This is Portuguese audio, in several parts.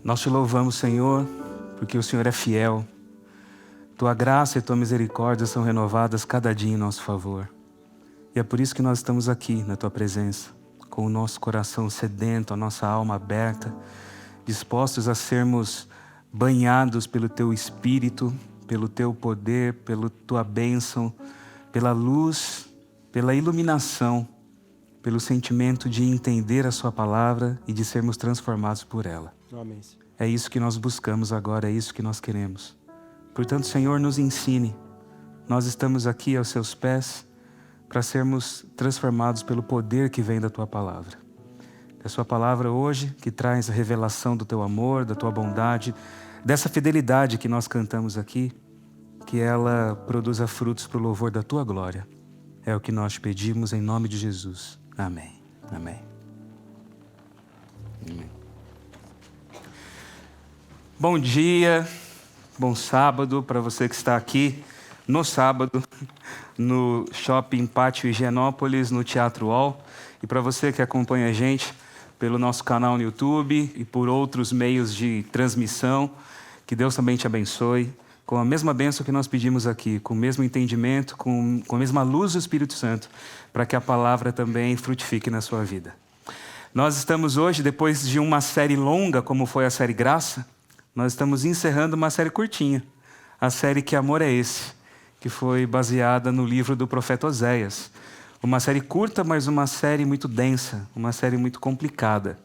Nós te louvamos, Senhor, porque o Senhor é fiel. Tua graça e tua misericórdia são renovadas cada dia em nosso favor. E é por isso que nós estamos aqui na tua presença, com o nosso coração sedento, a nossa alma aberta, dispostos a sermos banhados pelo teu Espírito, pelo teu poder, pela tua bênção, pela luz, pela iluminação, pelo sentimento de entender a sua palavra e de sermos transformados por ela. Amém. É isso que nós buscamos agora, é isso que nós queremos. Portanto, Senhor, nos ensine. Nós estamos aqui aos seus pés para sermos transformados pelo poder que vem da tua palavra. É a sua palavra hoje que traz a revelação do teu amor, da tua bondade, dessa fidelidade que nós cantamos aqui, que ela produza frutos para o louvor da tua glória. É o que nós te pedimos em nome de Jesus. Amém. Amém. Amém. Bom dia, bom sábado para você que está aqui no sábado, no Shopping Pátio Higienópolis, no Teatro UOL. E para você que acompanha a gente pelo nosso canal no YouTube e por outros meios de transmissão, que Deus também te abençoe, com a mesma bênção que nós pedimos aqui, com o mesmo entendimento, com a mesma luz do Espírito Santo, para que a palavra também frutifique na sua vida. Nós estamos hoje, depois de uma série longa, como foi a série Graça, nós estamos encerrando uma série curtinha, a série Que Amor é Esse?, que foi baseada no livro do profeta Oséias. Uma série curta, mas uma série muito densa, uma série muito complicada.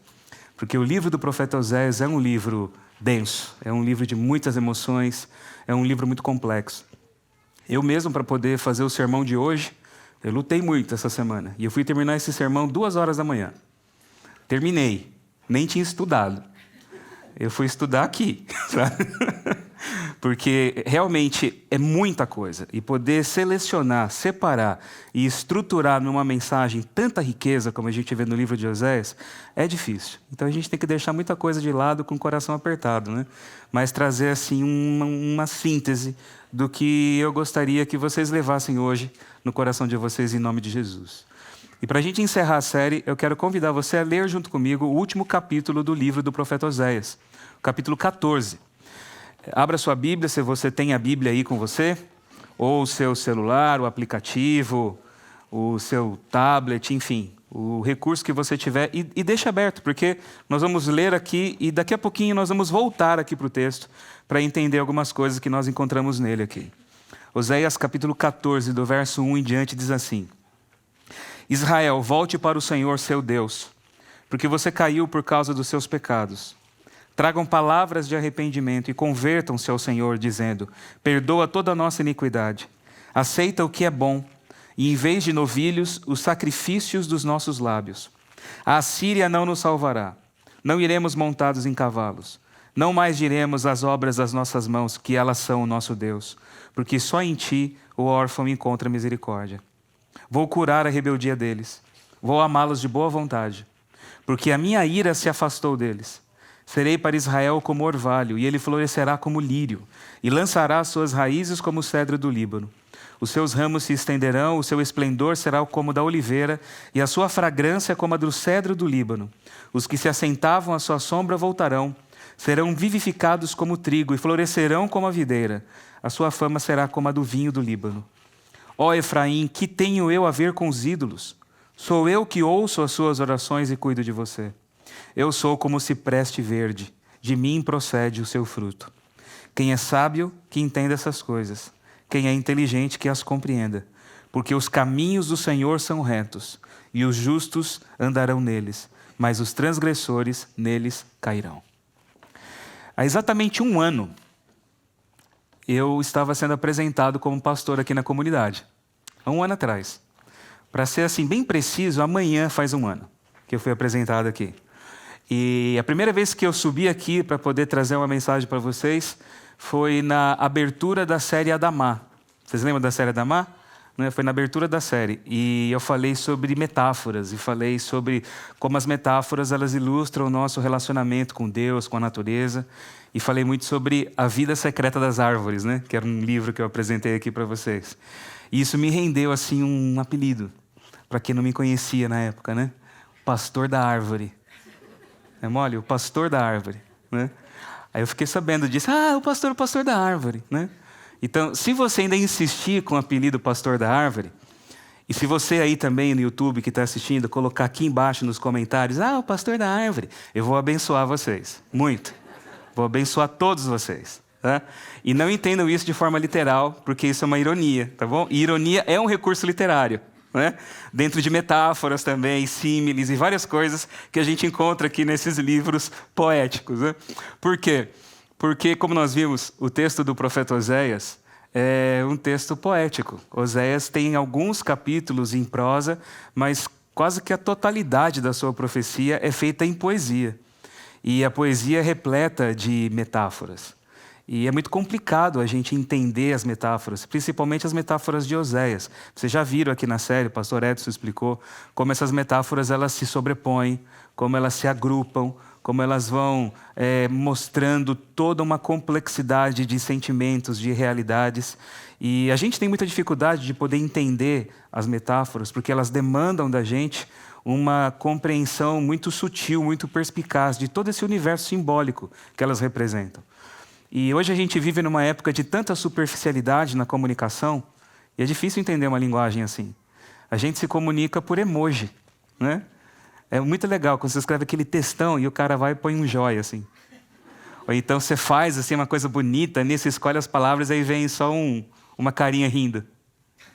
Porque o livro do profeta Oséias é um livro denso, é um livro de muitas emoções, é um livro muito complexo. Eu mesmo, para poder fazer o sermão de hoje, eu lutei muito essa semana. E eu fui terminar esse sermão 2h da manhã. Terminei, nem tinha estudado. Eu fui estudar aqui, porque realmente é muita coisa. E poder selecionar, separar e estruturar numa mensagem tanta riqueza como a gente vê no livro de Oséias, é difícil. Então a gente tem que deixar muita coisa de lado com o coração apertado, né? Mas trazer assim uma síntese do que eu gostaria que vocês levassem hoje no coração de vocês em nome de Jesus. E para a gente encerrar a série, eu quero convidar você a ler junto comigo o último capítulo do livro do profeta Oséias, o capítulo 14. Abra sua Bíblia, se você tem a Bíblia aí com você, ou o seu celular, o aplicativo, o seu tablet, enfim, o recurso que você tiver, e deixa aberto, porque nós vamos ler aqui e daqui a pouquinho nós vamos voltar aqui para o texto para entender algumas coisas que nós encontramos nele aqui. Oséias capítulo 14, do verso 1 em diante, diz assim: Israel, volte para o Senhor seu Deus, porque você caiu por causa dos seus pecados. Tragam palavras de arrependimento e convertam-se ao Senhor, dizendo: perdoa toda a nossa iniquidade, aceita o que é bom, e em vez de novilhos, os sacrifícios dos nossos lábios. A Assíria não nos salvará, não iremos montados em cavalos, não mais diremos as obras das nossas mãos, que elas são o nosso Deus, porque só em ti o órfão encontra misericórdia. Vou curar a rebeldia deles, vou amá-los de boa vontade, porque a minha ira se afastou deles. Serei para Israel como orvalho, e ele florescerá como lírio, e lançará suas raízes como o cedro do Líbano. Os seus ramos se estenderão, o seu esplendor será como o da oliveira, e a sua fragrância como a do cedro do Líbano. Os que se assentavam à sua sombra voltarão, serão vivificados como o trigo, e florescerão como a videira. A sua fama será como a do vinho do Líbano. Ó Efraim, que tenho eu a ver com os ídolos? Sou eu que ouço as suas orações e cuido de você. Eu sou como o cipreste verde, de mim procede o seu fruto. Quem é sábio, que entenda essas coisas. Quem é inteligente, que as compreenda. Porque os caminhos do Senhor são retos, e os justos andarão neles, mas os transgressores neles cairão. Há exatamente 1 ano, eu estava sendo apresentado como pastor aqui na comunidade. Há 1 ano atrás. Para ser assim bem preciso, amanhã faz 1 ano que eu fui apresentado aqui. E a primeira vez que eu subi aqui para poder trazer uma mensagem para vocês foi na abertura da série Adamá. Vocês lembram da série Adamá? Foi na abertura da série. E eu falei sobre metáforas e falei sobre como as metáforas elas ilustram o nosso relacionamento com Deus, com a natureza. E falei muito sobre A Vida Secreta das Árvores, que era um livro que eu apresentei aqui para vocês. E isso me rendeu assim um apelido, para quem não me conhecia na época, Pastor da Árvore. É mole? O pastor da árvore. né? Aí eu fiquei sabendo disso. O pastor da árvore, né? Então, se você ainda insistir com o apelido pastor da árvore, e se você aí também no YouTube que está assistindo, colocar aqui embaixo nos comentários, o pastor da árvore, eu vou abençoar vocês, muito. Vou abençoar todos vocês. Tá? E não entendam isso de forma literal, porque isso é uma ironia, tá bom? E ironia é um recurso literário, né? Dentro de metáforas também, símiles e várias coisas que a gente encontra aqui nesses livros poéticos. Né? Por quê? Porque, como nós vimos, o texto do profeta Oséias é um texto poético. Oséias tem alguns capítulos em prosa, mas quase que a totalidade da sua profecia é feita em poesia. E a poesia é repleta de metáforas. E é muito complicado a gente entender as metáforas, principalmente as metáforas de Oséias. Vocês já viram aqui na série, o pastor Edson explicou como essas metáforas elas se sobrepõem, como elas se agrupam, como elas vão mostrando toda uma complexidade de sentimentos, de realidades. E a gente tem muita dificuldade de poder entender as metáforas, porque elas demandam da gente uma compreensão muito sutil, muito perspicaz de todo esse universo simbólico que elas representam. E hoje a gente vive numa época de tanta superficialidade na comunicação, e é difícil entender uma linguagem assim. A gente se comunica por emoji, né? É muito legal quando você escreve aquele textão e o cara vai e põe um joia, assim. Ou então você faz assim, uma coisa bonita, nisso escolhe as palavras, aí vem só uma carinha rindo.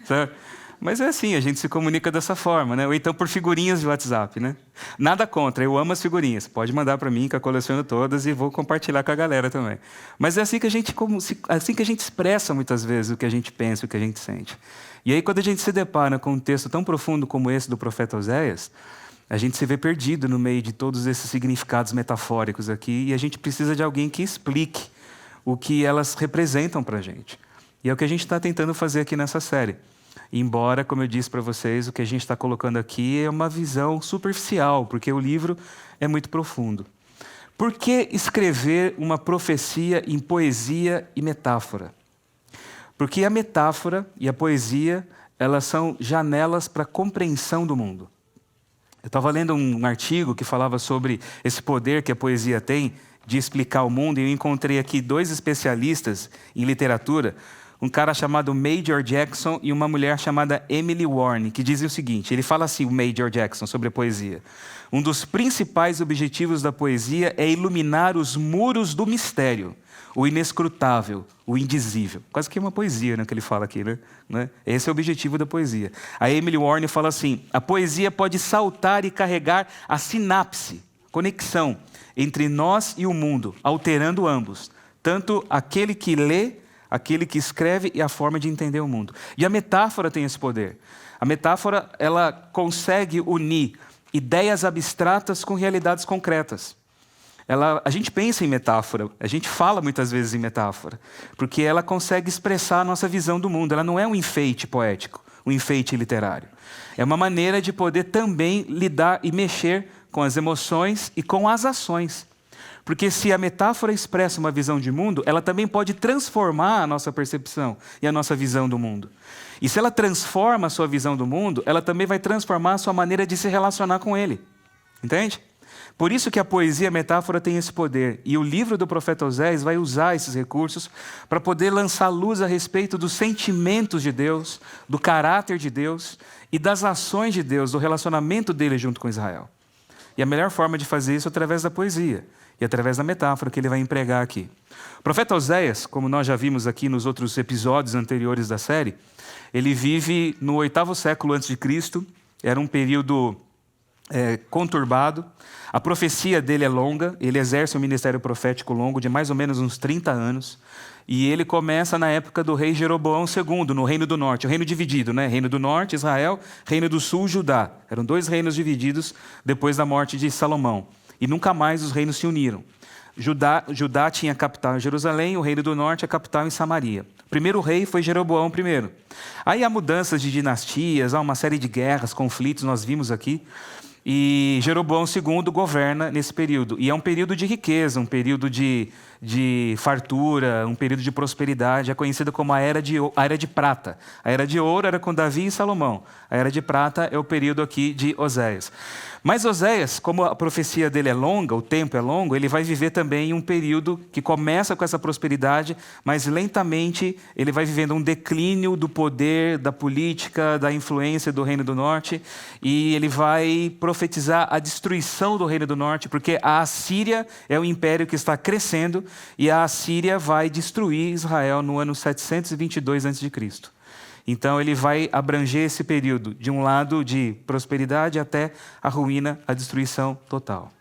Sabe? Mas é assim, a gente se comunica dessa forma, né? Ou então por figurinhas de WhatsApp, né? Nada contra, eu amo as figurinhas. Pode mandar para mim, que eu coleciono todas e vou compartilhar com a galera também. Mas é assim que a gente expressa muitas vezes o que a gente pensa, o que a gente sente. E aí quando a gente se depara com um texto tão profundo como esse do profeta Oséias, a gente se vê perdido no meio de todos esses significados metafóricos aqui e a gente precisa de alguém que explique o que elas representam para a gente. E é o que a gente está tentando fazer aqui nessa série. Embora, como eu disse para vocês, o que a gente está colocando aqui é uma visão superficial, porque o livro é muito profundo. Por que escrever uma profecia em poesia e metáfora? Porque a metáfora e a poesia, elas são janelas para a compreensão do mundo. Eu estava lendo um artigo que falava sobre esse poder que a poesia tem de explicar o mundo, e eu encontrei aqui 2 especialistas em literatura, um cara chamado Major Jackson e uma mulher chamada Emily Warren, que dizem o seguinte, ele fala assim, o Major Jackson, sobre a poesia. Um dos principais objetivos da poesia é iluminar os muros do mistério, o inescrutável, o indizível. Quase que é uma poesia, né, que ele fala aqui, né? Esse é o objetivo da poesia. A Emily Warren fala assim, a poesia pode saltar e carregar a sinapse, conexão, entre nós e o mundo, alterando ambos, tanto aquele que lê, aquele que escreve e a forma de entender o mundo. E a metáfora tem esse poder. A metáfora, ela consegue unir ideias abstratas com realidades concretas. A gente pensa em metáfora, a gente fala muitas vezes em metáfora, porque ela consegue expressar a nossa visão do mundo. Ela não é um enfeite poético, um enfeite literário. É uma maneira de poder também lidar e mexer com as emoções e com as ações. Porque se a metáfora expressa uma visão de mundo, ela também pode transformar a nossa percepção e a nossa visão do mundo. E se ela transforma a sua visão do mundo, ela também vai transformar a sua maneira de se relacionar com ele. Entende? Por isso que a poesia e a metáfora têm esse poder. E o livro do profeta Oséias vai usar esses recursos para poder lançar luz a respeito dos sentimentos de Deus, do caráter de Deus e das ações de Deus, do relacionamento dele junto com Israel. E a melhor forma de fazer isso é através da poesia e através da metáfora que ele vai empregar aqui. O profeta Oséias, como nós já vimos aqui nos outros episódios anteriores da série, ele vive no 8º século antes de Cristo, era um período conturbado. A profecia dele é longa, ele exerce um ministério profético longo de mais ou menos uns 30 anos, e ele começa na época do rei Jeroboão II, no Reino do Norte, o reino dividido, né? Reino do Norte, Israel, Reino do Sul, Judá. Eram 2 reinos divididos depois da morte de Salomão, e nunca mais os reinos se uniram. Judá tinha a capital em Jerusalém, o Reino do Norte a capital em Samaria. O primeiro rei foi Jeroboão I. Aí há mudanças de dinastias, há uma série de guerras, conflitos, nós vimos aqui. E Jeroboão II governa nesse período. E é um período de riqueza, um período de fartura, um período de prosperidade. É conhecido como a Era de Prata. A Era de Ouro era com Davi e Salomão. A Era de Prata é o período aqui de Oséias. Mas Oséias, como a profecia dele é longa, o tempo é longo, ele vai viver também um período que começa com essa prosperidade, mas lentamente ele vai vivendo um declínio do poder, da política, da influência do Reino do Norte, e ele vai profetizar a destruição do Reino do Norte, porque a Assíria é o império que está crescendo, e a Assíria vai destruir Israel no ano 722 a.C. Então ele vai abranger esse período, de um lado de prosperidade até a ruína, a destruição total.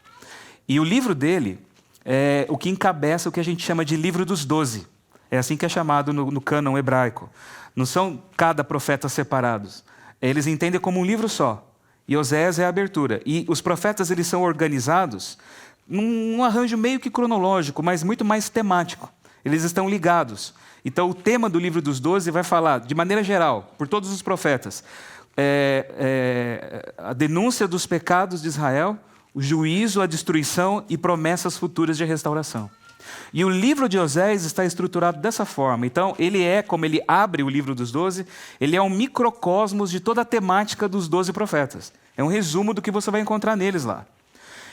E o livro dele é o que encabeça o que a gente chama de livro dos 12. É assim que é chamado no cânon hebraico. Não são cada profeta separados. Eles entendem como um livro só. E Oséias é a abertura. E os profetas eles são organizados num arranjo meio que cronológico, mas muito mais temático. Eles estão ligados. Então, o tema do livro dos 12 vai falar, de maneira geral, por todos os profetas, a denúncia dos pecados de Israel, o juízo, a destruição e promessas futuras de restauração. E o livro de Oséias está estruturado dessa forma. Então, como ele abre o livro dos 12, ele é um microcosmos de toda a temática dos 12 profetas. É um resumo do que você vai encontrar neles lá.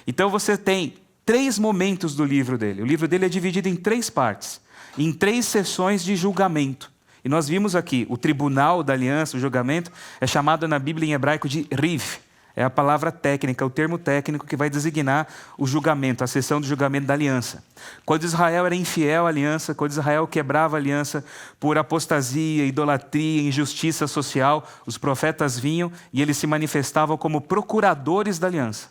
Então, você tem 3 momentos do livro dele. O livro dele é dividido em 3 partes. Em 3 sessões de julgamento. E nós vimos aqui, o tribunal da aliança, o julgamento, é chamado na Bíblia em hebraico de Riv. É a palavra técnica, o termo técnico que vai designar o julgamento, a sessão do julgamento da aliança. Quando Israel era infiel à aliança, quando Israel quebrava a aliança por apostasia, idolatria, injustiça social, os profetas vinham e eles se manifestavam como procuradores da aliança.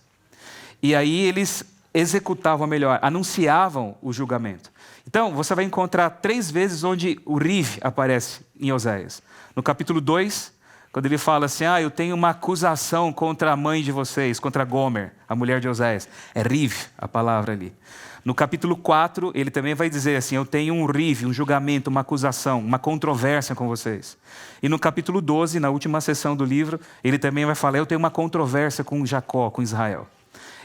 E aí eles executavam, melhor, anunciavam o julgamento. Então, você vai encontrar 3 vezes onde o Riv aparece em Oséias. No capítulo 2, quando ele fala assim, eu tenho uma acusação contra a mãe de vocês, contra Gomer, a mulher de Oséias. É Riv, a palavra ali. No capítulo 4, ele também vai dizer assim, eu tenho um Riv, um julgamento, uma acusação, uma controvérsia com vocês. E no capítulo 12, na última sessão do livro, ele também vai falar, eu tenho uma controvérsia com Jacó, com Israel.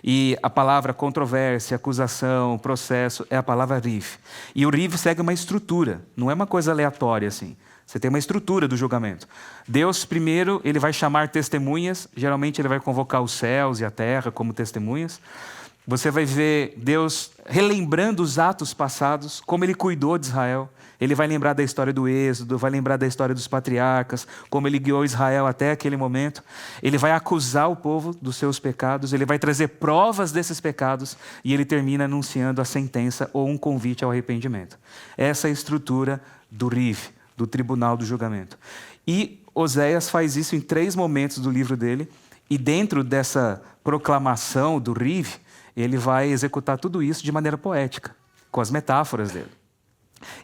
E a palavra controvérsia, acusação, processo, é a palavra Riv. E o Riv segue uma estrutura, não é uma coisa aleatória assim. Você tem uma estrutura do julgamento. Deus, primeiro, ele vai chamar testemunhas, geralmente ele vai convocar os céus e a terra como testemunhas. Você vai ver Deus relembrando os atos passados, como ele cuidou de Israel. Ele vai lembrar da história do Êxodo, vai lembrar da história dos patriarcas, como ele guiou Israel até aquele momento. Ele vai acusar o povo dos seus pecados, ele vai trazer provas desses pecados e ele termina anunciando a sentença ou um convite ao arrependimento. Essa é a estrutura do Riv, do tribunal do julgamento. E Oséias faz isso em 3 momentos do livro dele e dentro dessa proclamação do Riv, ele vai executar tudo isso de maneira poética, com as metáforas dele.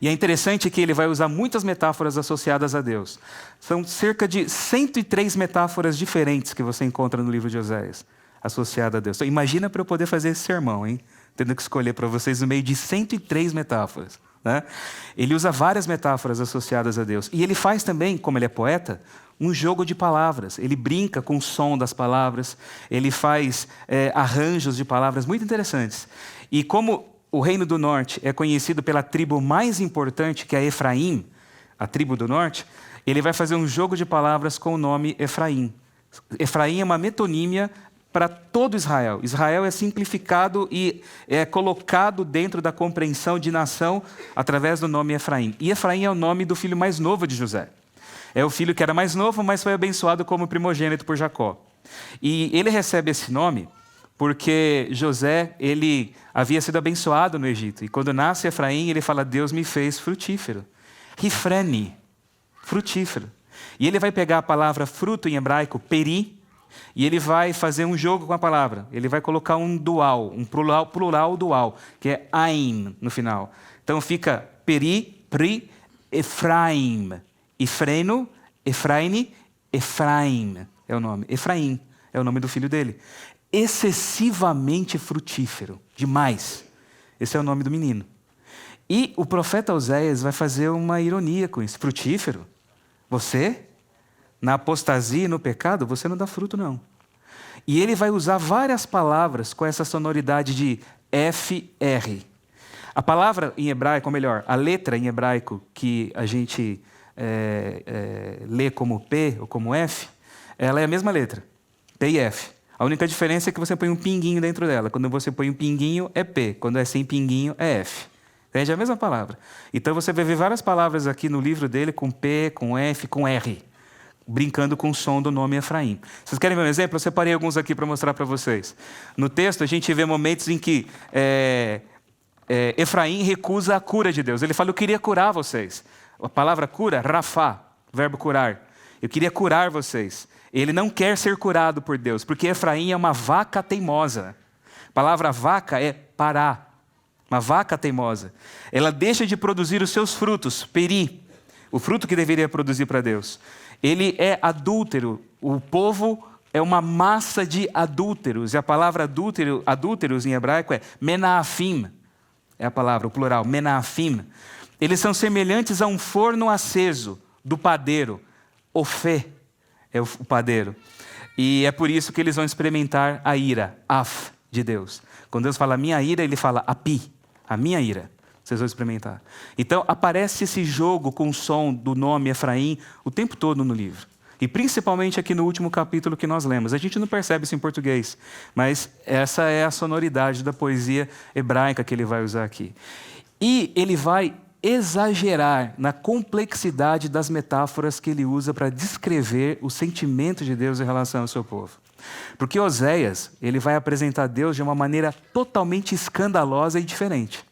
E é interessante que ele vai usar muitas metáforas associadas a Deus. São cerca de 103 metáforas diferentes que você encontra no livro de Oséias, associadas a Deus. Então, imagina para eu poder fazer esse sermão, hein? Tendo que escolher para vocês no meio de 103 metáforas. Né? Ele usa várias metáforas associadas a Deus. E ele faz também, como ele é poeta, um jogo de palavras. Ele brinca com o som das palavras, ele faz arranjos de palavras muito interessantes. E como o Reino do Norte é conhecido pela tribo mais importante, que é Efraim, a tribo do Norte, ele vai fazer um jogo de palavras com o nome Efraim. Efraim é uma metonímia para todo Israel. Israel é simplificado e é colocado dentro da compreensão de nação através do nome Efraim. E Efraim é o nome do filho mais novo de José. É o filho que era mais novo, mas foi abençoado como primogênito por Jacó. E ele recebe esse nome porque José, ele havia sido abençoado no Egito. E quando nasce Efraim, ele fala, Deus me fez frutífero. Rifreni, frutífero. E ele vai pegar a palavra fruto em hebraico, peri, e ele vai fazer um jogo com a palavra. Ele vai colocar um dual, um plural dual, que é ain no final. Então fica peri, pri, Efraim. Efreno, Efraine, Efraim é o nome. Efraim é o nome do filho dele. Excessivamente frutífero, demais. Esse é o nome do menino. E o profeta Oséias vai fazer uma ironia com isso. Frutífero? Você, na apostasia e no pecado, você não dá fruto, não. E ele vai usar várias palavras com essa sonoridade de FR. A palavra em hebraico, ou melhor, a letra em hebraico que a gente lê como P ou como F, ela é a mesma letra, P e F. A única diferença é que você põe um pinguinho dentro dela. Quando você põe um pinguinho, é P. Quando é sem pinguinho, é F. Entende? É a mesma palavra. Então você vai ver várias palavras aqui no livro dele com P, com F, com R, brincando com o som do nome Efraim. Vocês querem ver um exemplo? Eu separei alguns aqui para mostrar para vocês. No texto, a gente vê momentos em que Efraim recusa a cura de Deus. Ele fala, eu queria curar vocês. A palavra cura, rafá, verbo curar. Eu queria curar vocês. Ele não quer ser curado por Deus, porque Efraim é uma vaca teimosa. A palavra vaca é pará, uma vaca teimosa. Ela deixa de produzir os seus frutos, peri, o fruto que deveria produzir para Deus. Ele é adúltero, o povo é uma massa de adúlteros. E a palavra adúlteros em hebraico é menafim, é a palavra, o plural, menafim. Eles são semelhantes a um forno aceso do padeiro, ofé é o padeiro. E é por isso que eles vão experimentar a ira, af, de Deus. Quando Deus fala minha ira, ele fala api, a minha ira. Vocês vão experimentar. Então, aparece esse jogo com o som do nome Efraim o tempo todo no livro. E principalmente aqui no último capítulo que nós lemos. A gente não percebe isso em português, mas essa é a sonoridade da poesia hebraica que ele vai usar aqui. E ele vai exagerar na complexidade das metáforas que ele usa para descrever o sentimento de Deus em relação ao seu povo. Porque Oséias, ele vai apresentar Deus de uma maneira totalmente escandalosa e diferente.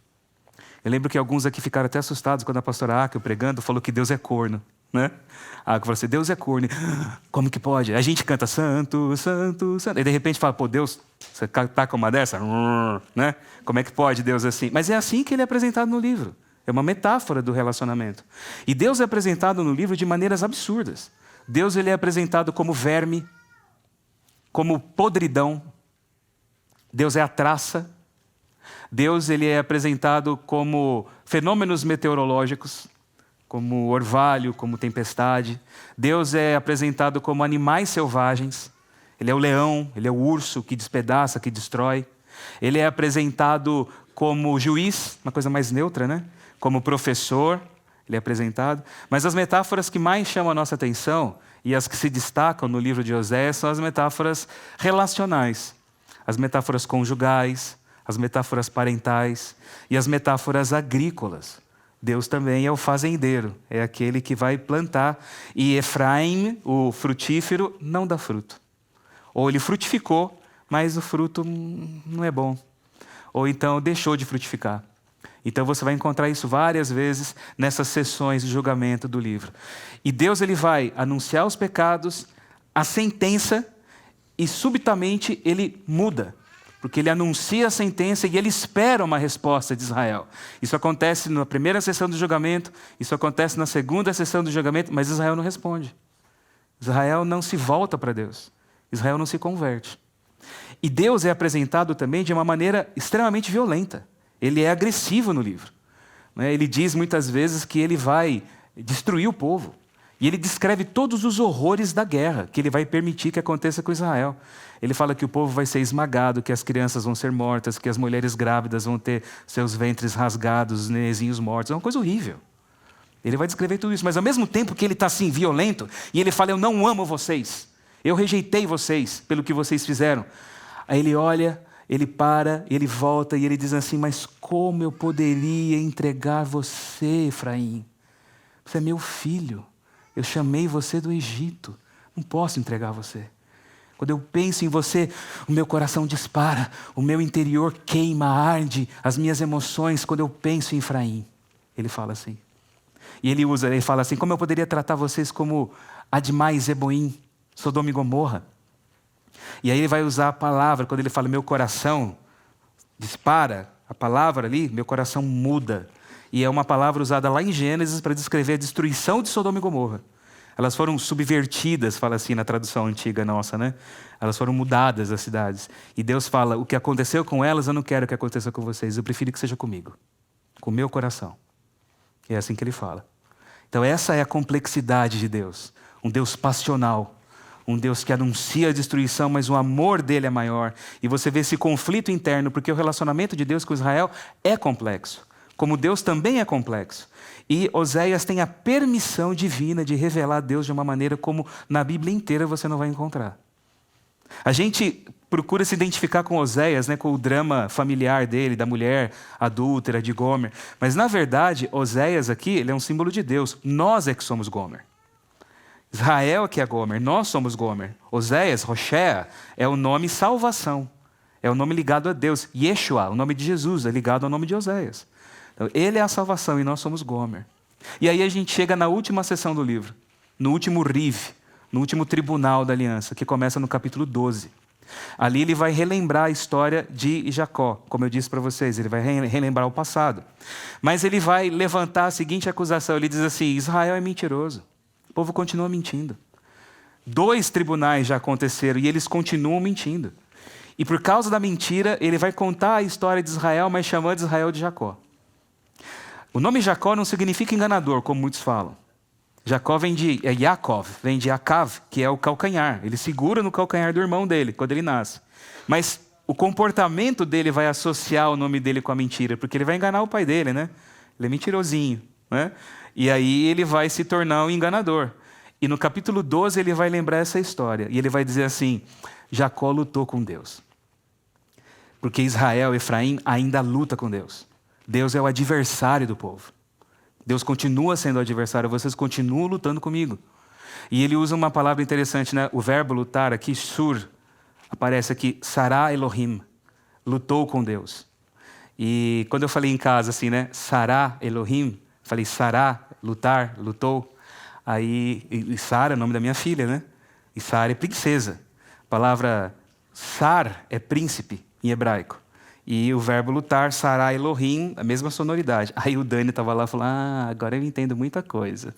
Eu lembro que alguns aqui ficaram até assustados quando a pastora Aca, pregando, falou que Deus é corno, né? A Aca falou assim, Deus é corno. Como que pode? A gente canta santo, santo, santo. E de repente fala, pô, Deus, você tá com uma dessa? Né? Como é que pode Deus assim? Mas é assim que ele é apresentado no livro. É uma metáfora do relacionamento. E Deus é apresentado no livro de maneiras absurdas. Deus ele é apresentado como verme, como podridão. Deus é a traça. Deus ele é apresentado como fenômenos meteorológicos, como orvalho, como tempestade. Deus é apresentado como animais selvagens. Ele é o leão, ele é o urso que despedaça, que destrói. Ele é apresentado como juiz, uma coisa mais neutra, né? Como professor, ele é apresentado. Mas as metáforas que mais chamam a nossa atenção e as que se destacam no livro de Oséias são as metáforas relacionais, as metáforas conjugais, as metáforas parentais e as metáforas agrícolas. Deus também é o fazendeiro, é aquele que vai plantar. E Efraim, o frutífero, não dá fruto. Ou ele frutificou, mas o fruto não é bom. Ou então deixou de frutificar. Então você vai encontrar isso várias vezes nessas sessões de julgamento do livro. E Deus ele vai anunciar os pecados, a sentença, e subitamente ele muda. Porque ele anuncia a sentença e ele espera uma resposta de Israel. Isso acontece na primeira sessão do julgamento, isso acontece na segunda sessão do julgamento, mas Israel não responde. Israel não se volta para Deus. Israel não se converte. E Deus é apresentado também de uma maneira extremamente violenta. Ele é agressivo no livro. Ele diz muitas vezes que ele vai destruir o povo. E ele descreve todos os horrores da guerra que ele vai permitir que aconteça com Israel. Ele fala que o povo vai ser esmagado, que as crianças vão ser mortas, que as mulheres grávidas vão ter seus ventres rasgados, os nenenzinhos mortos. É uma coisa horrível. Ele vai descrever tudo isso. Mas ao mesmo tempo que ele está assim, violento, e ele fala, eu não amo vocês. Eu rejeitei vocês pelo que vocês fizeram. Aí ele olha, ele para, ele volta e ele diz assim, mas como eu poderia entregar você, Efraim? Você é meu filho. Eu chamei você do Egito. Não posso entregar você. Quando eu penso em você, o meu coração dispara, o meu interior queima, arde, as minhas emoções quando eu penso em Efraim. Ele fala assim. E ele fala assim, como eu poderia tratar vocês como Admá e Zeboim, Sodoma e Gomorra? E aí ele vai usar a palavra, quando ele fala meu coração dispara, a palavra ali, meu coração muda. E é uma palavra usada lá em Gênesis para descrever a destruição de Sodoma e Gomorra. Elas foram subvertidas, fala assim na tradução antiga nossa, né? Elas foram mudadas as cidades. E Deus fala, o que aconteceu com elas eu não quero que aconteça com vocês, eu prefiro que seja comigo, com o meu coração. E é assim que ele fala. Então essa é a complexidade de Deus, um Deus passional, um Deus que anuncia a destruição, mas o amor dele é maior. E você vê esse conflito interno, porque o relacionamento de Deus com Israel é complexo, como Deus também é complexo. E Oséias tem a permissão divina de revelar Deus de uma maneira como na Bíblia inteira você não vai encontrar. A gente procura se identificar com Oséias, né, com o drama familiar dele, da mulher adúltera, de Gomer. Mas, na verdade, Oséias aqui, ele é um símbolo de Deus. Nós é que somos Gomer. Israel é que é Gomer, nós somos Gomer. Oséias, Roshea, é o nome salvação. É o nome ligado a Deus. Yeshua, o nome de Jesus, é ligado ao nome de Oséias. Então, ele é a salvação e nós somos Gomer. E aí a gente chega na última seção do livro, no último Riv, no último tribunal da aliança, que começa no capítulo 12. Ali ele vai relembrar a história de Jacó, como eu disse para vocês, ele vai relembrar o passado. Mas ele vai levantar a seguinte acusação, ele diz assim: Israel é mentiroso, o povo continua mentindo. 2 tribunais já aconteceram e eles continuam mentindo. E por causa da mentira, ele vai contar a história de Israel, mas chamando Israel de Jacó. O nome Jacó não significa enganador, como muitos falam. Jacó vem de Yaakov, vem de Akav, que é o calcanhar. Ele segura no calcanhar do irmão dele, quando ele nasce. Mas o comportamento dele vai associar o nome dele com a mentira, porque ele vai enganar o pai dele, né? Ele é mentirosinho, né? E aí ele vai se tornar um enganador. E no capítulo 12 ele vai lembrar essa história. E ele vai dizer assim: Jacó lutou com Deus. Porque Israel, Efraim, ainda luta com Deus. Deus é o adversário do povo. Deus continua sendo o adversário, vocês continuam lutando comigo. E ele usa uma palavra interessante, né? O verbo lutar aqui, sur, aparece aqui, Sará Elohim, lutou com Deus. E quando eu falei em casa assim, né? Sará Elohim, falei Sará, lutar, lutou. Aí, e Sara é o nome da minha filha, né? E Sara é princesa. A palavra Sar é príncipe em hebraico. E o verbo lutar, Sará Elohim, a mesma sonoridade. Aí o Dani estava lá e falou: agora eu entendo muita coisa.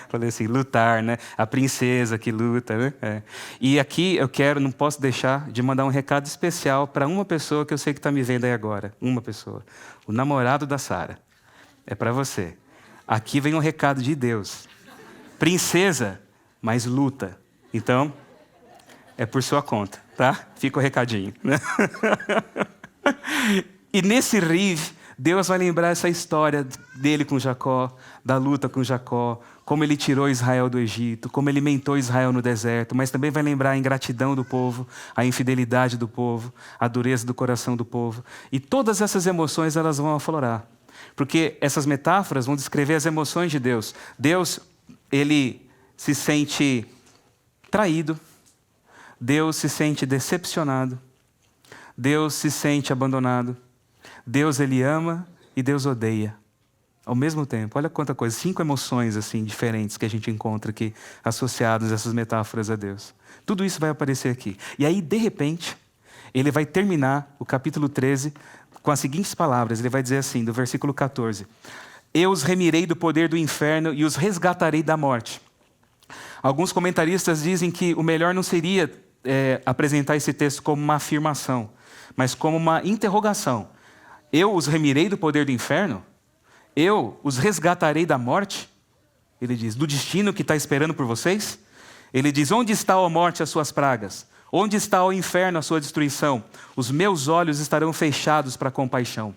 Falei assim, lutar, né? A princesa que luta, né? É. E aqui eu não posso deixar de mandar um recado especial para uma pessoa que eu sei que está me vendo aí agora. Uma pessoa. O namorado da Sara. É para você. Aqui vem um recado de Deus. Princesa, mas luta. Então, é por sua conta, tá? Fica o recadinho, né? E nesse Riv, Deus vai lembrar essa história dele com Jacó, da luta com Jacó, como ele tirou Israel do Egito, como ele mentou Israel no deserto, mas também vai lembrar a ingratidão do povo, a infidelidade do povo, a dureza do coração do povo. E todas essas emoções elas vão aflorar, porque essas metáforas vão descrever as emoções de Deus. Deus, ele se sente traído, Deus se sente decepcionado, Deus se sente abandonado. Deus, ele ama e Deus odeia. Ao mesmo tempo. Olha quanta coisa. 5 emoções assim diferentes que a gente encontra aqui, associadas a essas metáforas a Deus. Tudo isso vai aparecer aqui. E aí, de repente, ele vai terminar o capítulo 13 com as seguintes palavras. Ele vai dizer assim, do versículo 14. Eu os remirei do poder do inferno e os resgatarei da morte. Alguns comentaristas dizem que o melhor não seria apresentar esse texto como uma afirmação, mas como uma interrogação. Eu os remirei do poder do inferno? Eu os resgatarei da morte? Ele diz, do destino que está esperando por vocês? Ele diz, onde está, ó morte, as suas pragas? Onde está, ó inferno, a sua destruição? Os meus olhos estarão fechados para a compaixão.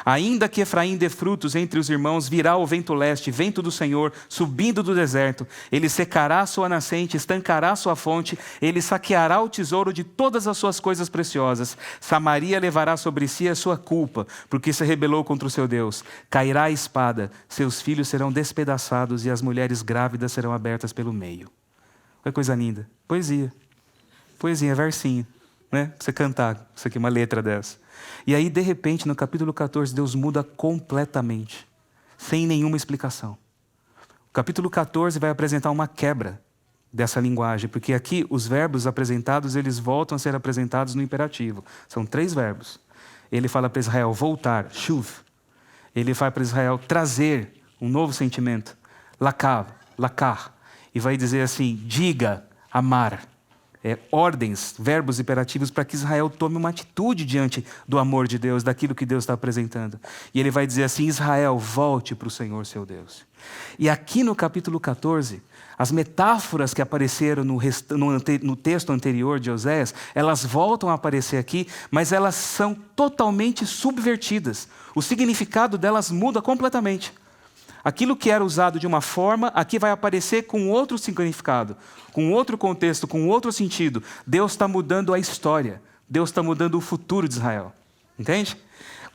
Ainda que Efraim dê frutos entre os irmãos, virá o vento leste, vento do Senhor, subindo do deserto. Ele secará sua nascente, estancará sua fonte, ele saqueará o tesouro de todas as suas coisas preciosas. Samaria levará sobre si a sua culpa, porque se rebelou contra o seu Deus. Cairá a espada, seus filhos serão despedaçados e as mulheres grávidas serão abertas pelo meio. Olha que coisa linda. Poesia. Poesia, versinho, né? Pra você cantar, isso aqui, uma letra dessa. E aí, de repente, no capítulo 14, Deus muda completamente, sem nenhuma explicação. O capítulo 14 vai apresentar uma quebra dessa linguagem, porque aqui os verbos apresentados, eles voltam a ser apresentados no imperativo. São 3 verbos. Ele fala para Israel voltar, shuv. Ele fala para Israel trazer um novo sentimento, lakav, lakar. E vai dizer assim, diga, amar. ordens, verbos imperativos para que Israel tome uma atitude diante do amor de Deus, daquilo que Deus está apresentando. E ele vai dizer assim: Israel, volte para o Senhor seu Deus. E aqui no capítulo 14, as metáforas que apareceram no texto anterior de Oséias, elas voltam a aparecer aqui, mas elas são totalmente subvertidas. O significado delas muda completamente. Aquilo que era usado de uma forma, aqui vai aparecer com outro significado, com outro contexto, com outro sentido. Deus está mudando a história. Deus está mudando o futuro de Israel. Entende?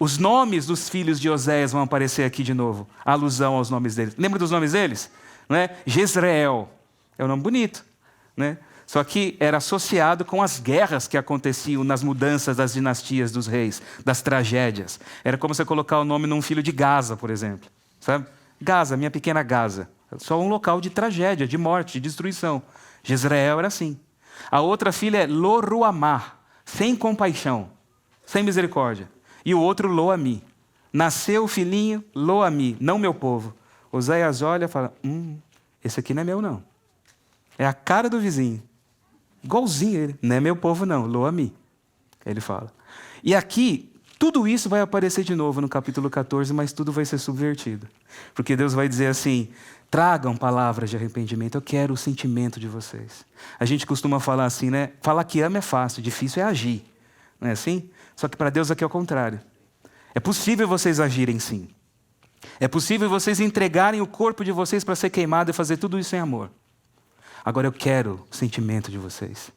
Os nomes dos filhos de Oséias vão aparecer aqui de novo. A alusão aos nomes deles. Lembra dos nomes deles? Não é? Jezreel. É um nome bonito. Né? Só que era associado com as guerras que aconteciam nas mudanças das dinastias dos reis, das tragédias. Era como você colocar o nome num filho de Gaza, por exemplo. Sabe? Gaza, minha pequena Gaza. Só um local de tragédia, de morte, de destruição. Jezreel era assim. A outra filha é Lo-Ruamá, sem compaixão, sem misericórdia. E o outro Lo-Ami. Nasceu o filhinho Lo-Ami, não meu povo. Oséias olha e fala: esse aqui não é meu não. É a cara do vizinho. Igualzinho ele. Não é meu povo não, Lo-Ami. Ele fala. E aqui, tudo isso vai aparecer de novo no capítulo 14, mas tudo vai ser subvertido. Porque Deus vai dizer assim: tragam palavras de arrependimento, eu quero o sentimento de vocês. A gente costuma falar assim, né? Falar que ama é fácil, difícil é agir. Não é assim? Só que para Deus aqui é o contrário. É possível vocês agirem sim. É possível vocês entregarem o corpo de vocês para ser queimado e fazer tudo isso em amor. Agora eu quero o sentimento de vocês.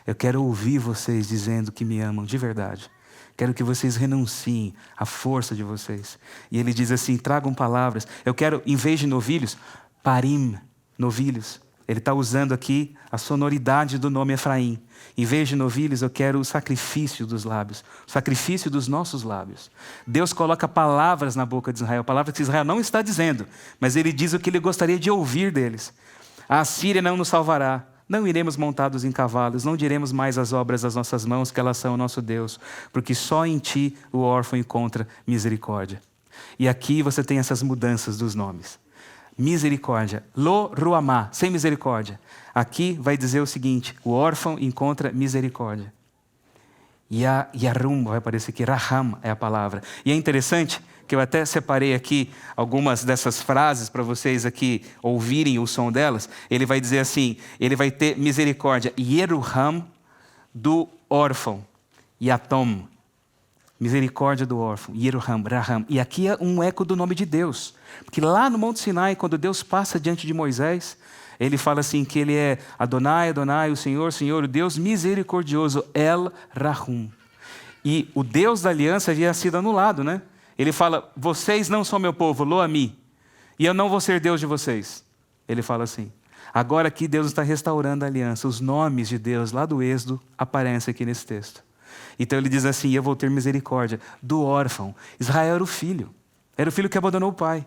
Eu quero ouvir vocês dizendo que me amam de verdade. Quero que vocês renunciem à força de vocês. E ele diz assim: tragam palavras. Eu quero, em vez de novilhos, parim, novilhos. Ele está usando aqui a sonoridade do nome Efraim. Em vez de novilhos, eu quero o sacrifício dos lábios. O sacrifício dos nossos lábios. Deus coloca palavras na boca de Israel. Palavras que Israel não está dizendo. Mas ele diz o que ele gostaria de ouvir deles. A Assíria não nos salvará. Não iremos montados em cavalos, não diremos mais as obras das nossas mãos, que elas são o nosso Deus, porque só em ti o órfão encontra misericórdia. E aqui você tem essas mudanças dos nomes. Misericórdia, Lo-Ruamá, sem misericórdia. Aqui vai dizer o seguinte: o órfão encontra misericórdia. Yarum, vai aparecer aqui, Raham é a palavra. E é interessante que eu até separei aqui algumas dessas frases para vocês aqui ouvirem o som delas. Ele vai dizer assim, ele vai ter misericórdia, Yeruham, do órfão, Yatom, misericórdia do órfão, Yeruham, Raham. E aqui é um eco do nome de Deus. Porque lá no Monte Sinai, quando Deus passa diante de Moisés, ele fala assim que ele é Adonai, Adonai, o Senhor, Senhor, o Deus misericordioso, El Rahum. E o Deus da aliança havia sido anulado, né? Ele fala: vocês não são meu povo, Lo-Ami, e eu não vou ser Deus de vocês. Ele fala assim. Agora aqui Deus está restaurando a aliança. Os nomes de Deus lá do Êxodo aparecem aqui nesse texto. Então ele diz assim: eu vou ter misericórdia do órfão. Israel era o filho que abandonou o pai.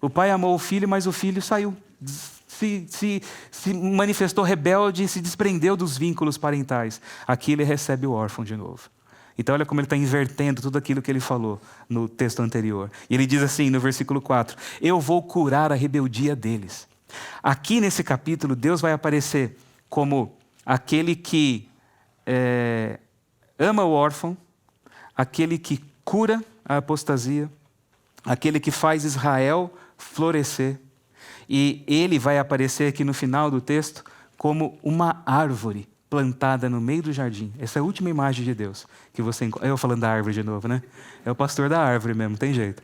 O pai amou o filho, mas o filho saiu, se manifestou rebelde e se desprendeu dos vínculos parentais. Aqui ele recebe o órfão de novo. Então olha como ele está invertendo tudo aquilo que ele falou no texto anterior. E ele diz assim no versículo 4, eu vou curar a rebeldia deles. Aqui nesse capítulo, Deus vai aparecer como aquele que ama o órfão, aquele que cura a apostasia, aquele que faz Israel florescer. E ele vai aparecer aqui no final do texto como uma árvore plantada no meio do jardim. Essa é a última imagem de Deus que você encontra. Eu falando da árvore de novo, né? É o pastor da árvore mesmo, não tem jeito.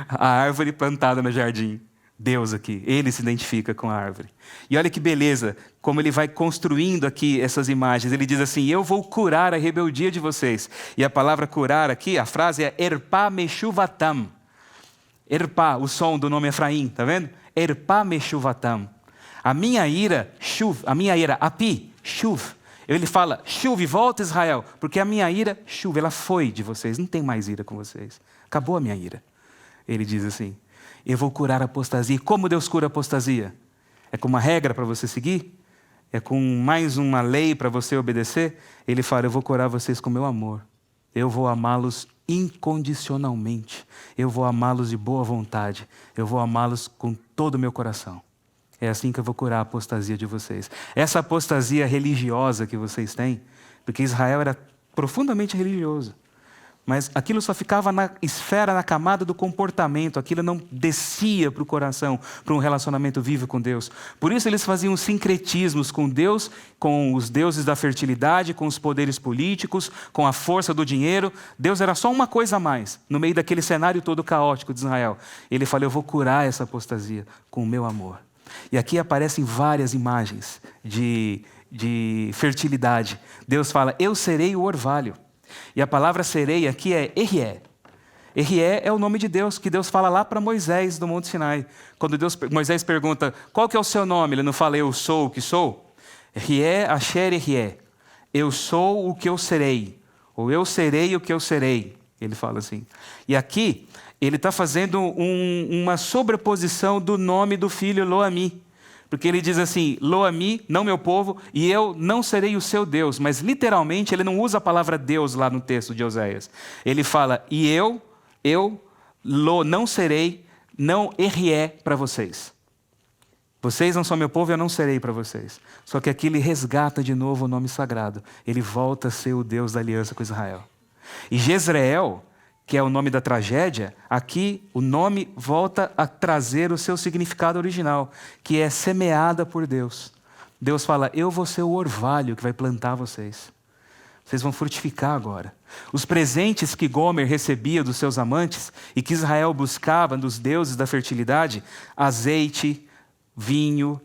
A árvore plantada no jardim. Deus aqui, ele se identifica com a árvore. E olha que beleza, como ele vai construindo aqui essas imagens. Ele diz assim, eu vou curar a rebeldia de vocês. E a palavra curar aqui, a frase é Erpá Meshuvatam. Erpá, o som do nome Efraim, tá vendo? Erpá Meshuvatam. A minha ira, Shuv, a minha ira, Api, Shuv. Ele fala, Shuv, volta Israel, porque a minha ira, Shuv, ela foi de vocês, não tem mais ira com vocês. Acabou a minha ira. Ele diz assim, eu vou curar a apostasia. Como Deus cura a apostasia? É com uma regra para você seguir? É com mais uma lei para você obedecer? Ele fala, eu vou curar vocês com meu amor. Eu vou amá-los incondicionalmente. Eu vou amá-los de boa vontade. Eu vou amá-los com todo o meu coração. é assim que eu vou curar a apostasia de vocês. Essa apostasia religiosa que vocês têm, porque Israel era profundamente religioso, mas aquilo só ficava na esfera, na camada do comportamento, aquilo não descia para o coração, para um relacionamento vivo com Deus. Por isso eles faziam sincretismos com Deus, com os deuses da fertilidade, com os poderes políticos, com a força do dinheiro. Deus era só uma coisa a mais, no meio daquele cenário todo caótico de Israel. Ele falou, eu vou curar essa apostasia com o meu amor. E aqui aparecem várias imagens de fertilidade. Deus fala, eu serei o orvalho. E a palavra serei aqui é Erié. Erié é o nome de Deus, que Deus fala lá para Moisés no Monte Sinai. Quando Moisés pergunta, qual que é o seu nome? Ele não fala, eu sou o que sou? Rié, Asher, Erié. Eu sou o que eu serei. Ou eu serei o que eu serei. Ele fala assim. E aqui, ele está fazendo uma sobreposição do nome do filho Lo-Ami. Porque ele diz assim, Lo-Ami, não meu povo, e eu não serei o seu Deus. Mas literalmente ele não usa a palavra Deus lá no texto de Oséias. Ele fala, e eu, não serei, não Erié para vocês. Vocês não são meu povo, eu não serei para vocês. Só que aqui ele resgata de novo o nome sagrado. Ele volta a ser o Deus da aliança com Israel. E Jezreel, que é o nome da tragédia, aqui o nome volta a trazer o seu significado original, que é semeada por Deus. Deus fala, eu vou ser o orvalho que vai plantar vocês. Vocês vão frutificar agora. Os presentes que Gomer recebia dos seus amantes e que Israel buscava dos deuses da fertilidade, azeite, vinho,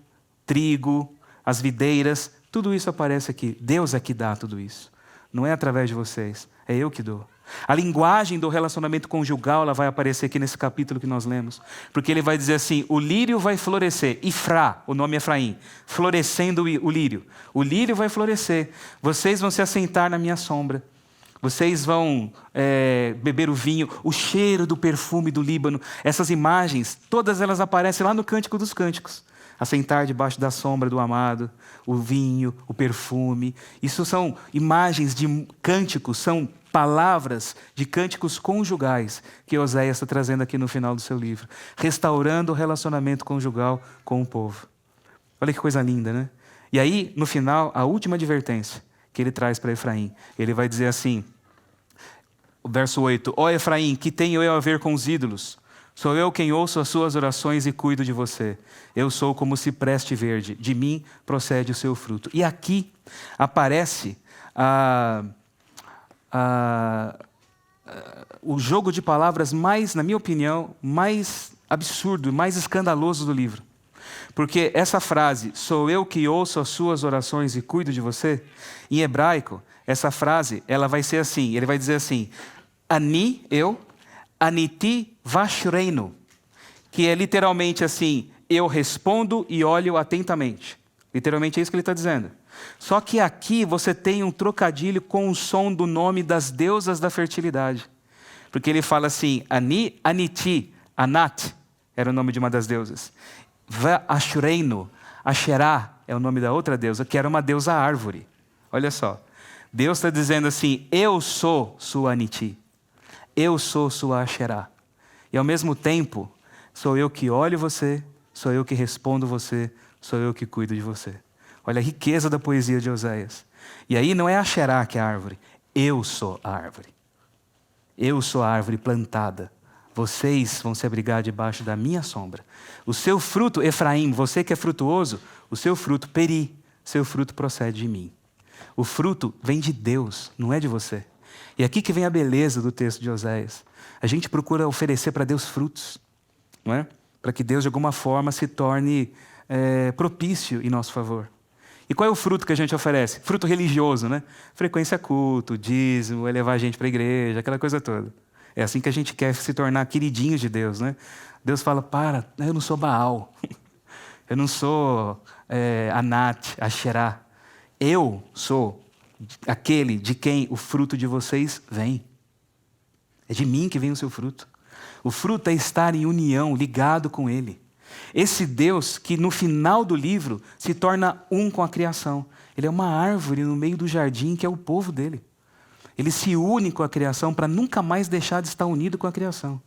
trigo, as videiras, tudo isso aparece aqui. Deus é que dá tudo isso. Não é através de vocês, é eu que dou. A linguagem do relacionamento conjugal ela vai aparecer aqui nesse capítulo que nós lemos. Porque ele vai dizer assim, o lírio vai florescer. Ifrá, o nome é Efraim, florescendo o lírio. O lírio vai florescer. Vocês vão se assentar na minha sombra. Vocês vão beber o vinho, o cheiro do perfume do Líbano. Essas imagens, todas elas aparecem lá no Cântico dos Cânticos. Assentar debaixo da sombra do amado, o vinho, o perfume. Isso são imagens de cânticos, são palavras de cânticos conjugais que Oséias está trazendo aqui no final do seu livro. Restaurando o relacionamento conjugal com o povo. Olha que coisa linda, né? E aí, no final, a última advertência que ele traz para Efraim. Ele vai dizer assim, o verso 8. Ó Efraim, que tenho eu a ver com os ídolos? Sou eu quem ouço as suas orações e cuido de você. Eu sou como o cipreste verde. De mim procede o seu fruto. E aqui aparece o jogo de palavras mais, na minha opinião, mais absurdo, mais escandaloso do livro. Porque essa frase, sou eu que ouço as suas orações e cuido de você, em hebraico, essa frase, ela vai ser assim, ele vai dizer assim, Ani, eu, Aniti vashreinu, que é literalmente assim, eu respondo e olho atentamente. Literalmente é isso que ele está dizendo. Só que aqui você tem um trocadilho com o som do nome das deusas da fertilidade. Porque ele fala assim, Ani, Aniti, Anat, era o nome de uma das deusas. Vashreinu, Asherá é o nome da outra deusa, que era uma deusa árvore. Olha só, Deus está dizendo assim, eu sou sua Aniti, eu sou sua Asherá. E ao mesmo tempo, sou eu que olho você, sou eu que respondo você, sou eu que cuido de você. Olha a riqueza da poesia de Oséias. E aí não é Asherá que é a árvore, eu sou a árvore. Eu sou a árvore plantada. Vocês vão se abrigar debaixo da minha sombra. O seu fruto, Efraim, você que é frutuoso, o seu fruto, Peri, seu fruto procede de mim. O fruto vem de Deus, não é de você. E aqui que vem a beleza do texto de Oséias. A gente procura oferecer para Deus frutos, não é? Para que Deus de alguma forma se torne propício em nosso favor. E qual é o fruto que a gente oferece? Fruto religioso, né? Frequência a culto, dízimo, levar a gente para a igreja, aquela coisa toda. É assim que a gente quer se tornar queridinhos de Deus, né? Deus fala, eu não sou Baal, eu não sou Anat, Asherá. Eu sou aquele de quem o fruto de vocês vem. É de mim que vem o seu fruto. O fruto é estar em união, ligado com Ele. Esse Deus que no final do livro se torna um com a criação. Ele é uma árvore no meio do jardim que é o povo dele. Ele se une com a criação para nunca mais deixar de estar unido com a criação.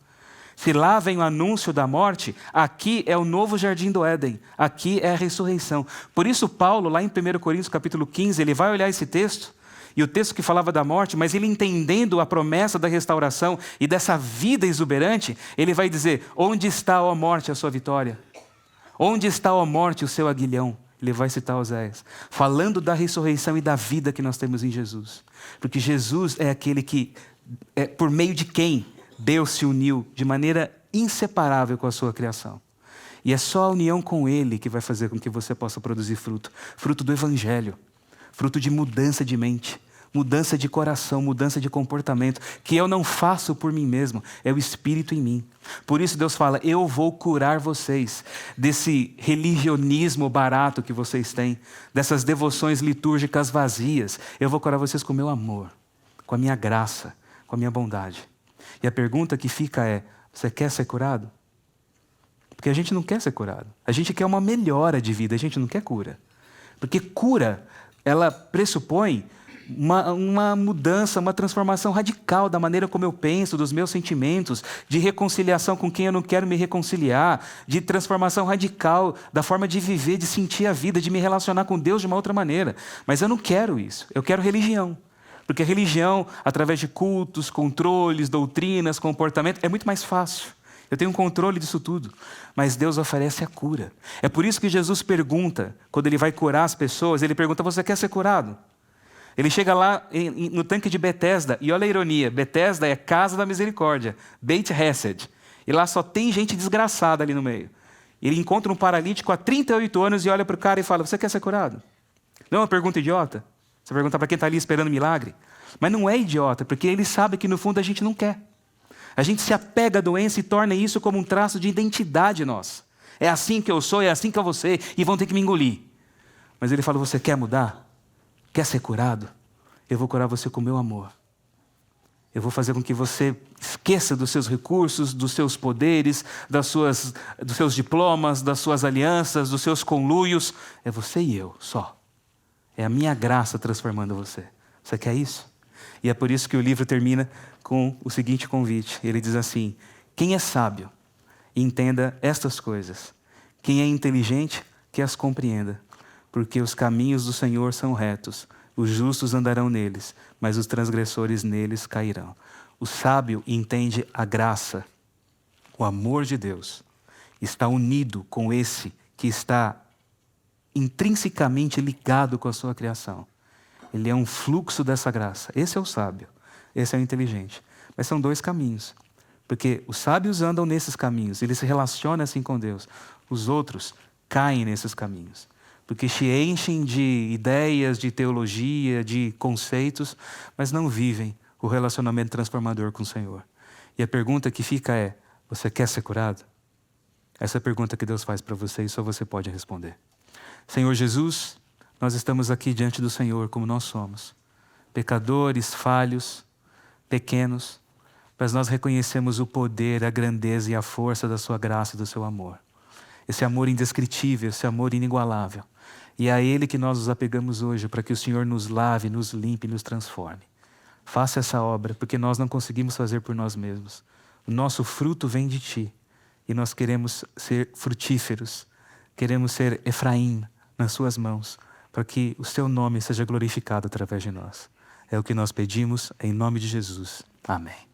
Se lá vem o anúncio da morte, aqui é o novo jardim do Éden, aqui é a ressurreição. Por isso Paulo, lá em 1 Coríntios capítulo 15, ele vai olhar esse texto, e o texto que falava da morte, mas ele entendendo a promessa da restauração e dessa vida exuberante, ele vai dizer, onde está, ó morte, a sua vitória? Onde está, ó morte, o seu aguilhão? Ele vai citar Oséias, falando da ressurreição e da vida que nós temos em Jesus. Porque Jesus é aquele que, por meio de quem Deus se uniu de maneira inseparável com a sua criação. E é só a união com Ele que vai fazer com que você possa produzir fruto. Fruto do Evangelho, fruto de mudança de mente, mudança de coração, mudança de comportamento, que eu não faço por mim mesmo, é o Espírito em mim. Por isso Deus fala, eu vou curar vocês desse religionismo barato que vocês têm, dessas devoções litúrgicas vazias. Eu vou curar vocês com o meu amor, com a minha graça, com a minha bondade. E a pergunta que fica é, você quer ser curado? Porque a gente não quer ser curado. A gente quer uma melhora de vida, a gente não quer cura. Porque cura, ela pressupõe uma mudança, uma transformação radical da maneira como eu penso, dos meus sentimentos, de reconciliação com quem eu não quero me reconciliar, de transformação radical da forma de viver, de sentir a vida, de me relacionar com Deus de uma outra maneira. Mas eu não quero isso, eu quero religião. Porque a religião, através de cultos, controles, doutrinas, comportamento, é muito mais fácil. Eu tenho um controle disso tudo. Mas Deus oferece a cura. É por isso que Jesus pergunta, quando Ele vai curar as pessoas, Ele pergunta, você quer ser curado? Ele chega lá no tanque de Betesda, e olha a ironia, Betesda é casa da misericórdia, Beit Hesed. E lá só tem gente desgraçada ali no meio. Ele encontra um paralítico há 38 anos e olha para o cara e fala, você quer ser curado? Não é uma pergunta idiota? Você pergunta para quem está ali esperando milagre? Mas não é idiota, porque ele sabe que no fundo a gente não quer. A gente se apega à doença e torna isso como um traço de identidade nossa. É assim que eu sou, é assim que eu vou ser, e vão ter que me engolir. Mas ele fala, você quer mudar? Quer ser curado? Eu vou curar você com o meu amor. Eu vou fazer com que você esqueça dos seus recursos, dos seus poderes, dos seus diplomas, das suas alianças, dos seus conluios. É você e eu, só. É a minha graça transformando você. Você quer isso? E é por isso que o livro termina com o seguinte convite. Ele diz assim, quem é sábio, entenda estas coisas. Quem é inteligente, que as compreenda. Porque os caminhos do Senhor são retos. Os justos andarão neles, mas os transgressores neles cairão. O sábio entende a graça, o amor de Deus. Está unido com esse que está intrinsecamente ligado com a sua criação. Ele é um fluxo dessa graça. Esse é o sábio, esse é o inteligente. Mas são dois caminhos. Porque os sábios andam nesses caminhos, eles se relacionam assim com Deus. Os outros caem nesses caminhos. Porque se enchem de ideias, de teologia, de conceitos, mas não vivem o relacionamento transformador com o Senhor. E a pergunta que fica é, você quer ser curado? Essa é a pergunta que Deus faz para você e só você pode responder. Senhor Jesus, nós estamos aqui diante do Senhor como nós somos. Pecadores, falhos, pequenos, mas nós reconhecemos o poder, a grandeza e a força da sua graça e do seu amor. Esse amor indescritível, esse amor inigualável. E é a Ele que nós nos apegamos hoje, para que o Senhor nos lave, nos limpe e nos transforme. Faça essa obra, porque nós não conseguimos fazer por nós mesmos. O nosso fruto vem de Ti. E nós queremos ser frutíferos. Queremos ser Efraim nas Suas mãos, para que o Seu nome seja glorificado através de nós. É o que nós pedimos, em nome de Jesus. Amém.